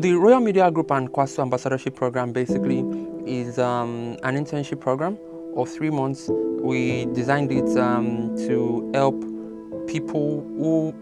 the Royal Media Group and Kwaso Ambassadorship Program basically is an internship program of 3 months. We designed it to help people who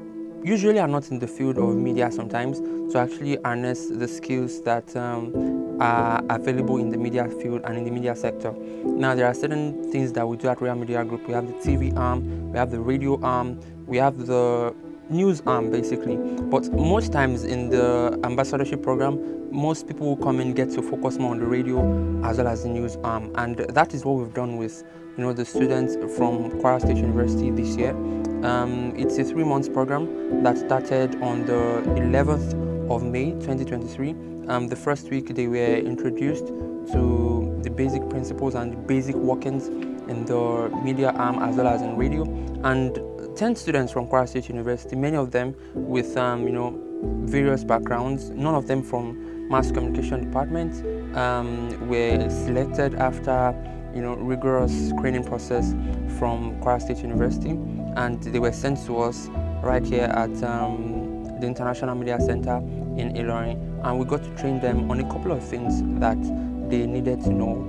usually are not in the field of media sometimes to actually harness the skills that are available in the media field and in the media sector. Now, there are certain things that we do at Royal Media Group. We have the TV arm, we have the radio arm, we have the news arm basically. But most times in the ambassadorship program, most people who come in get to focus more on the radio as well as the news arm, and that is what we've done with the students from Kwara State University this year. It's a 3 months program that started on the 11th of May 2023. The first week they were introduced to the basic principles and the basic workings in the media arm as well as in radio, and 10 students from Kwara State University, many of them with various backgrounds, none of them from mass communication department, were selected after rigorous screening process from Kwara State University, and they were sent to us right here at the International Media Center in Ilorin, and we got to train them on a couple of things that they needed to know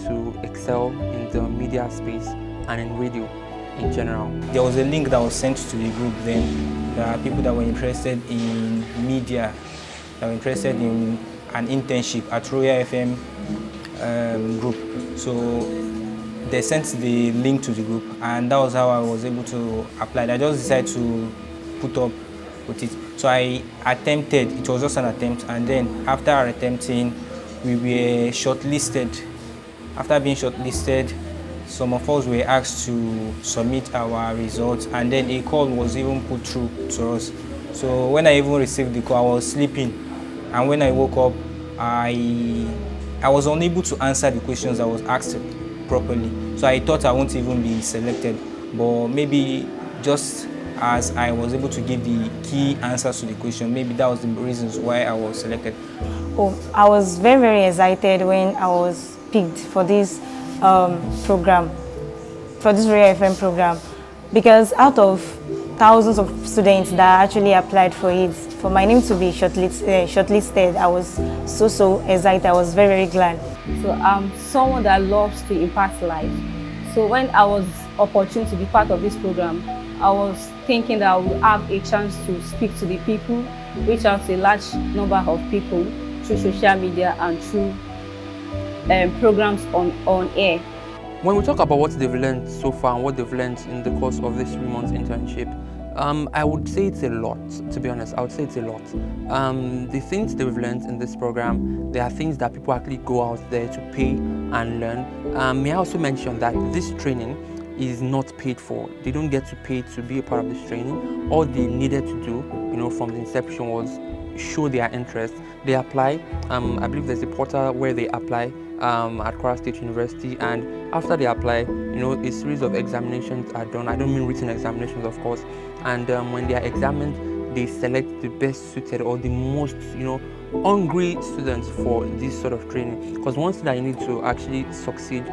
to excel in the media space and in radio in general. There was a link that was sent to the group then. There are people that were interested in media, that were interested in an internship at Royal FM group. So they sent the link to the group, and that was how I was able to apply. I just decided to put up with it. So I attempted, it was just an attempt, and then after attempting, we were shortlisted. After being shortlisted, some of us were asked to submit our results, and then a call was even put through to us. So when I even received the call, I was sleeping, and when I woke up, I was unable to answer the questions I was asked properly. So I thought I won't even be selected, but maybe just as I was able to give the key answers to the question, maybe that was the reasons why I was selected. Oh, I was very, very excited when I was picked for this program, for this Royal FM program, because out of thousands of students that actually applied for it, for my name to be shortlisted, I was so excited. I was very, very glad. So I'm someone that loves to impact life. So when I was opportune to be part of this program, I was thinking that I would have a chance to speak to the people, reach out to a large number of people through social media and through programs on air. When we talk about what they've learned so far and what they've learned in the course of this 3 months internship, I would say it's a lot, to be honest. I would say it's a lot. The things they've learned in this program, there are things that people actually go out there to pay and learn. May I also mention that this training is not paid for. They don't get to pay to be a part of this training. All they needed to do, from the inception was show their interest. They apply. I believe there's a portal where they apply at Kwara State University, and after they apply, a series of examinations are done. I don't mean written examinations, of course. And when they are examined, they select the best suited or the most, hungry students for this sort of training. Because one thing that you need to actually succeed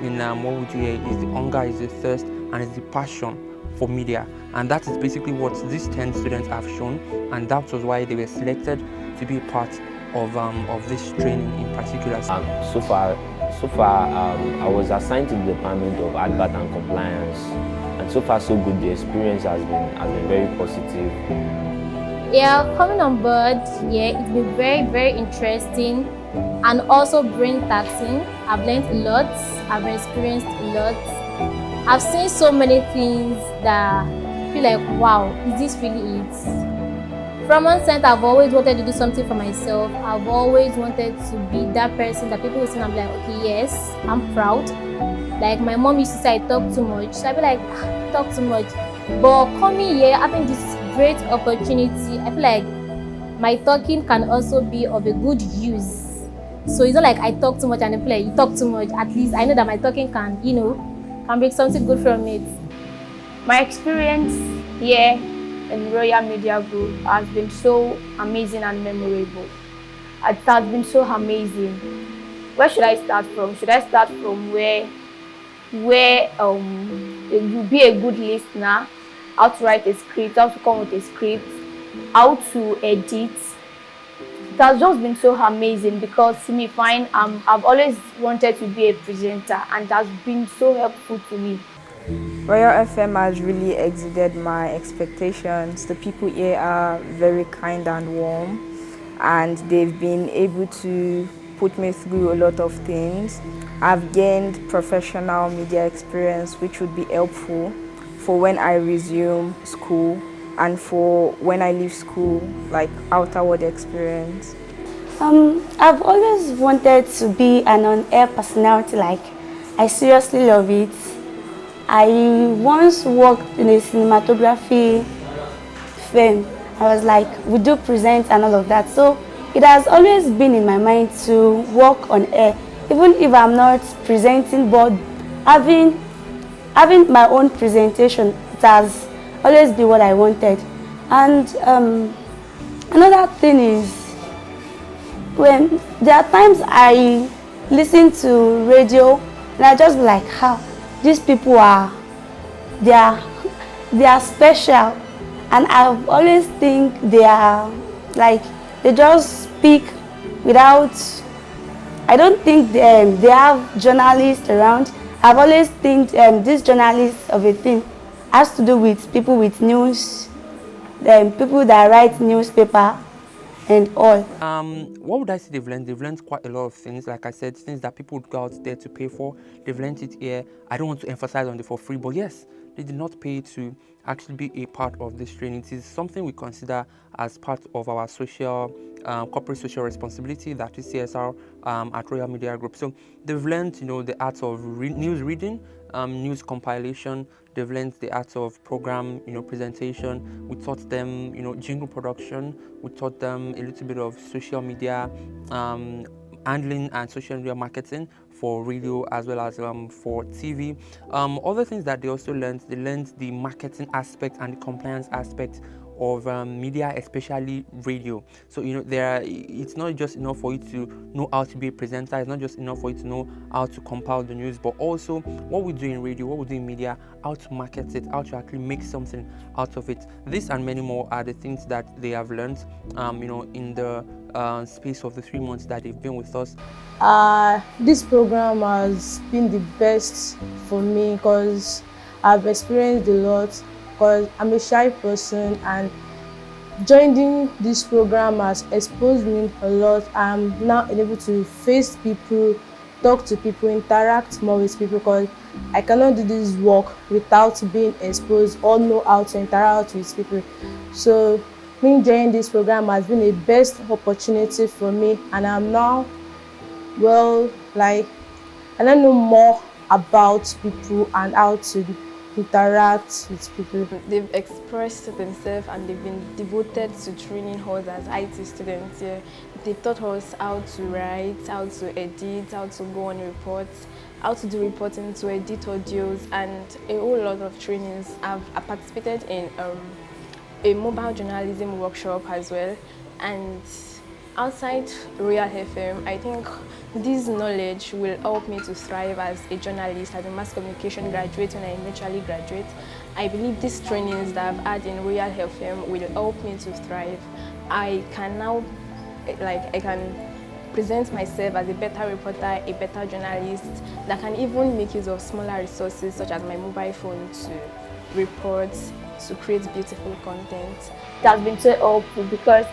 in what we do here is the hunger, is the thirst, and is the passion for media. And that is basically what these 10 students have shown, and that was why they were selected to be part of this training in particular. So far, I was assigned to the Department of Advert and Compliance, and so far so good. The experience has been very positive. Yeah, coming on board, it's been very, very interesting and also brain taxing. I've learned a lot, I've experienced a lot. I've seen so many things that I feel like, wow, is this really it? From onset, I've always wanted to do something for myself. I've always wanted to be that person that people will see and I'm like, okay, yes, I'm proud. Like my mom used to say I talk too much. So I'd be like, talk too much. But coming here, having this great opportunity, I feel like my talking can also be of a good use. So it's not like I talk too much and I feel like you talk too much. At least I know that my talking can, can bring something good from it. My experience here in Royal Media Group has been so amazing and memorable. It has been so amazing. Where should I start from? Should I start from where you be a good listener, how to write a script, how to come with a script, how to edit, it has just been so amazing because to me, fine, I've always wanted to be a presenter, and it has been so helpful to me. Royal FM has really exceeded my expectations. The people here are very kind and warm, and they've been able to put me through a lot of things. I've gained professional media experience, which would be helpful for when I resume school and for when I leave school, like outerward experience. I've always wanted to be an on-air personality. Like, I seriously love it. I once worked in a cinematography firm. I was like, we do present and all of that. So it has always been in my mind to work on air, even if I'm not presenting, but having my own presentation, it has always been what I wanted. And another thing is, when there are times I listen to radio and I just be like, how these people they are special, and I've always think they are like, they just speak without, I don't think they have journalists around. I've always think this journalist of a thing has to do with people with news, people that write newspaper and all. What would I say they've learned? They've learned quite a lot of things. Like I said, things that people would go out there to pay for. They've learned it here. I don't want to emphasize on it for free, but yes, they did not pay to actually be a part of this training. It is something we consider as part of our corporate social responsibility, that is CSR, at Royal Media Group. So they've learned, the art of news reading, news compilation. They've learned the art of program, presentation. We taught them, jingle production. We taught them a little bit of social media handling and social media marketing for radio as well as for TV. Other things that they also learned, they learned the marketing aspect and the compliance aspect of media, especially radio. So it's not just enough for you to know how to be a presenter. It's not just enough for you to know how to compile the news, but also what we do in radio, what we do in media, how to market it, how to actually make something out of it. This and many more are the things that they have learned in the space of the 3 months that they've been with us. This program has been the best for me because I've experienced a lot, because I'm a shy person, and joining this program has exposed me a lot. I'm now able to face people, talk to people, interact more with people, because I cannot do this work without being exposed or know how to interact with people. So me joining this program has been a best opportunity for me, and I'm now, I don't know more about people and how to interact with people. They've expressed themselves and they've been devoted to training us as IT students here. They taught us how to write, how to edit, how to go on reports, how to do reporting, to edit audios, and a whole lot of trainings. I participated in a mobile journalism workshop as well, and outside Royal FM, I think this knowledge will help me to thrive as a journalist, as a mass communication graduate when I eventually graduate. I believe these trainings that I've had in Royal FM will help me to thrive. I can now, I can present myself as a better reporter, a better journalist that can even make use of smaller resources such as my mobile phone to report, to create beautiful content. It has been so helpful because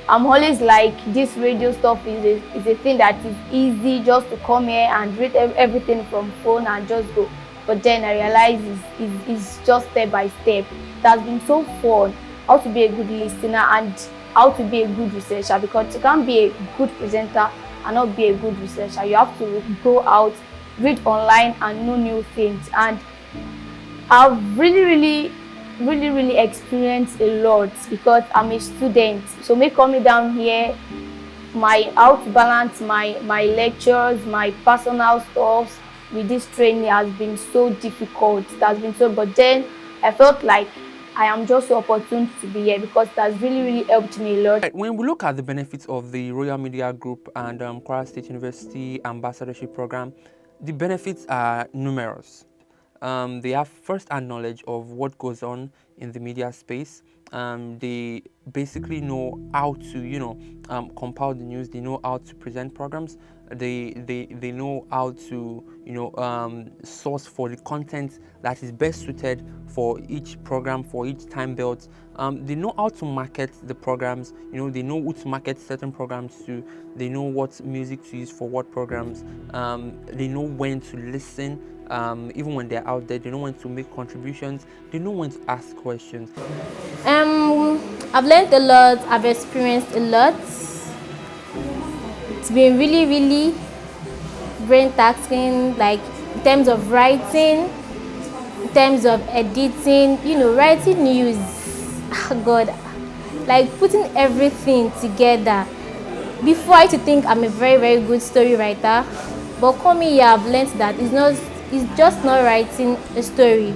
I'm always like, this radio stuff is a thing that is easy just to come here and read everything from phone and just go. But then I realize it's just step by step. It has been so fun how to be a good listener and how to be a good researcher, because you can't be a good presenter and not be a good researcher. You have to go out, read online and know new things. And I've really experienced a lot because I'm a student. So me coming down here, how to balance my lectures, my personal stuff with this training has been so difficult. It has been so, but then I felt like I am just so opportune to be here because it has really helped me a lot. When we look at the benefits of the Royal Media Group and Kwara State University Ambassadorship Program, the benefits are numerous. They have first-hand knowledge of what goes on in the media space. They basically know how to, compile the news. They know how to present programs. They know how to, source for the content that is best suited for each program, for each time belt. They know how to market the programs. They know who to market certain programs to. They know what music to use for what programs. They know when to listen. Even when they're out there, they know when to make contributions. They know when to ask questions. I've learned a lot. I've experienced a lot. It's been really, really brain taxing, like in terms of writing, in terms of editing, writing news. God, like putting everything together. Before I used to think I'm a very, very good story writer, but coming here, I've learned that it's just not writing a story,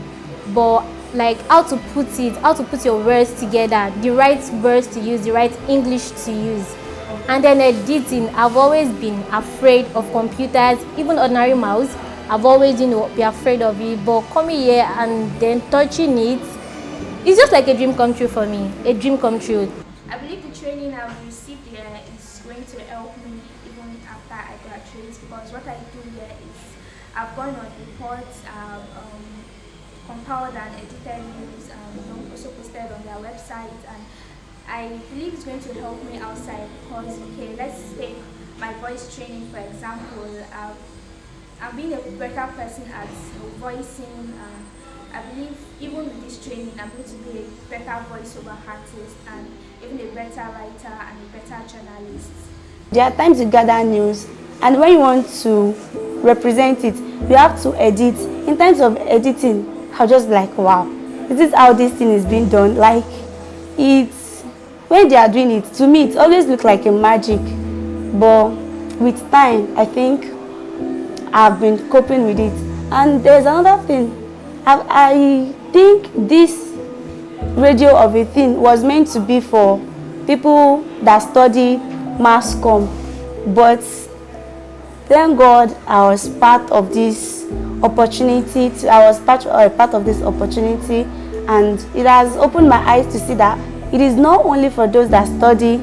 but like how to put your words together, the right words to use, the right English to use. And then editing, I've always been afraid of computers, even ordinary mouse. I've always, be afraid of it. But coming here and then touching it, it's just like a dream come true for me, a dream come true. I believe the training I've received here is going to help me even after I graduate, because what I do here is I've gone on reports, I've compiled and edited news, also posted on their website, and I believe it's going to help me outside because, okay, let's take my voice training for example. I'm being a better person at voicing. I believe even with this training, I'm going to be a better voiceover artist and even a better writer and a better journalist. There are times you gather news, and when you want to represent it, you have to edit. In terms of editing, I'm just like, wow, this is how this thing is being done. Like, when they are doing it, to me, it always looks like a magic. But with time, I think I've been coping with it. And there's another thing. I think this radio of a thing was meant to be for people that study mass comm. But thank God I was part of this opportunity. I was part of this opportunity, and it has opened my eyes to see that it is not only for those that study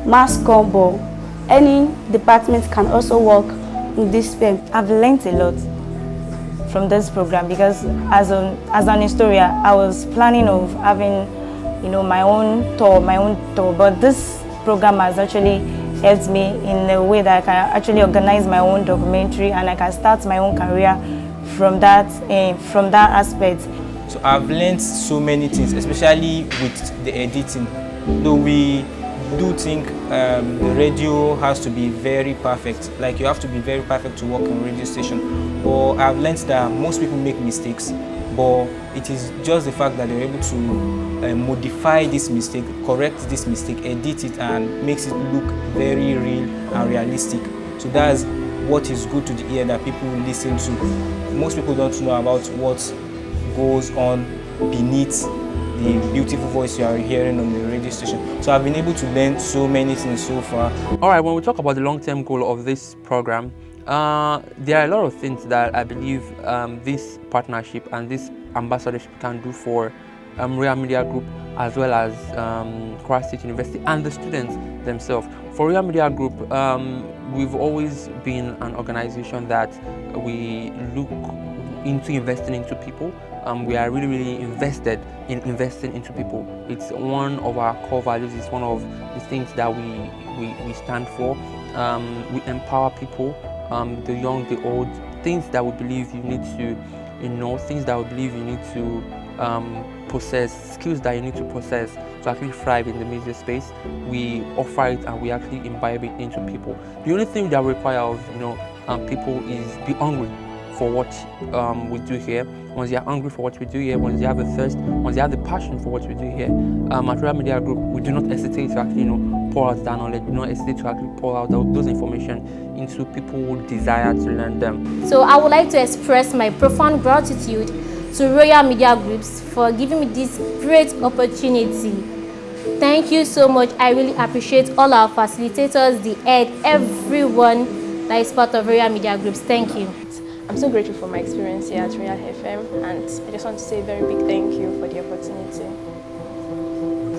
mass comm, but any department can also work in this field. I've learned a lot from this program because as an historian, I was planning of having, my own tour, but this program has actually helped me in a way that I can actually organize my own documentary and I can start my own career from that aspect. So I've learned so many things, especially with the editing. Though we do think the radio has to be very perfect, like you have to be very perfect to work on a radio station. But I've learned that most people make mistakes, but it is just the fact that they're able to modify this mistake, correct this mistake, edit it, and makes it look very real and realistic. So that's what is good to the ear that people listen to. Most people don't know about what goes on beneath the beautiful voice you are hearing on the radio station. So I've been able to learn so many things so far. All right, when we talk about the long-term goal of this program, there are a lot of things that I believe this partnership and this ambassadorship can do for Royal Media Group as well as Kwara State University and the students themselves. For Royal Media Group, we've always been an organization that we look into investing into people. We are really, really invested in investing into people. It's one of our core values. It's one of the things that we stand for. We empower people, the young, the old, things that we believe you need to know, things that we believe you need to possess, skills that you need to possess to actually thrive in the media space. We offer it and we actually imbibe it into people. The only thing that we require of people is be hungry for what we do here. Once you're hungry for what we do here, once you have a thirst, once you have the passion for what we do here, at Royal Media Group, we do not hesitate to actually pour out that knowledge. We do not hesitate to actually pour out those information into people who desire to learn them. So I would like to express my profound gratitude to Royal Media Groups for giving me this great opportunity. Thank you so much. I really appreciate all our facilitators, the head, everyone that is part of Royal Media Groups. Thank you. I'm so grateful for my experience here at Royal FM, and I just want to say a very big thank you for the opportunity.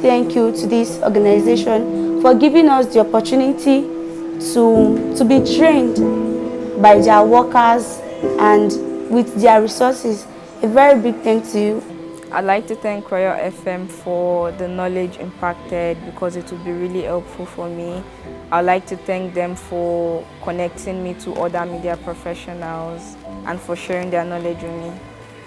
Thank you to this organization for giving us the opportunity to be trained by their workers and with their resources. A very big thank you. I'd like to thank Royal FM for the knowledge impacted because it will be really helpful for me. I'd like to thank them for connecting me to other media professionals and for sharing their knowledge with me.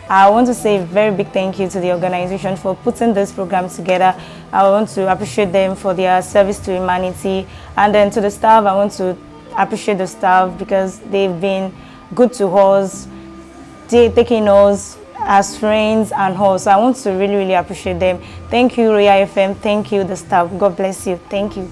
I want to say a very big thank you to the organization for putting this program together. I want to appreciate them for their service to humanity, and then to the staff, I want to appreciate the staff because they've been good to us, taking us as friends and all. So I want to really appreciate them. Thank you, Royal FM. Thank you, the staff. God bless you. Thank you.